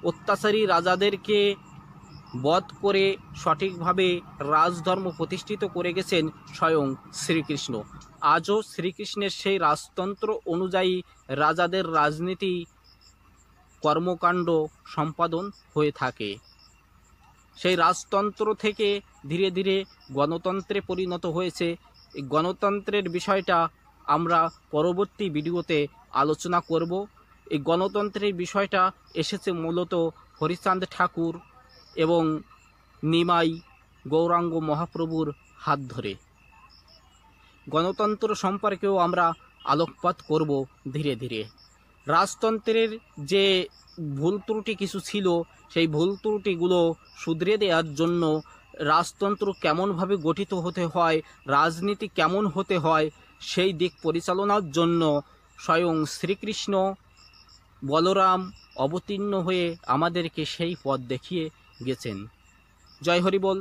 অত্যাচারী রাজাদেরকে বধ করে সঠিকভাবে রাজধর্ম প্রতিষ্ঠিত করে গেছেন স্বয়ং শ্রীকৃষ্ণ। আজও শ্রীকৃষ্ণের সেই রাজতন্ত্র অনুযায়ী রাজাদের রাজনীতি কর্মকাণ্ড সম্পাদন হয়ে থাকে। সেই রাজতন্ত্র থেকে ধীরে ধীরে গণতন্ত্রে পরিণত হয়েছে। এই গণতন্ত্রের বিষয়টা আমরা পরবর্তী ভিডিওতে আলোচনা করব। এই গণতন্ত্রের বিষয়টা এসেছে মূলত হরিচাঁদ ঠাকুর এবং নিমাই গৌরাঙ্গ মহাপ্রভুর হাত ধরে। গণতন্ত্র সম্পর্কেও আমরা আলোকপাত করব ধীরে ধীরে। রাজতন্ত্রের যে ভুল ত্রুটি কিছু ছিল, সেই ভুল ত্রুটিগুলো শুধরে দেওয়ার জন্য, রাজতন্ত্র কেমনভাবে গঠিত হতে হয়, রাজনীতি কেমন হতে হয়, সেই দিক পরিচালনার জন্য স্বয়ং শ্রীকৃষ্ণ বলরাম অবতীর্ণ হয়ে আমাদেরকে সেই পথ দেখিয়ে গেছেন। জয় হরি বল।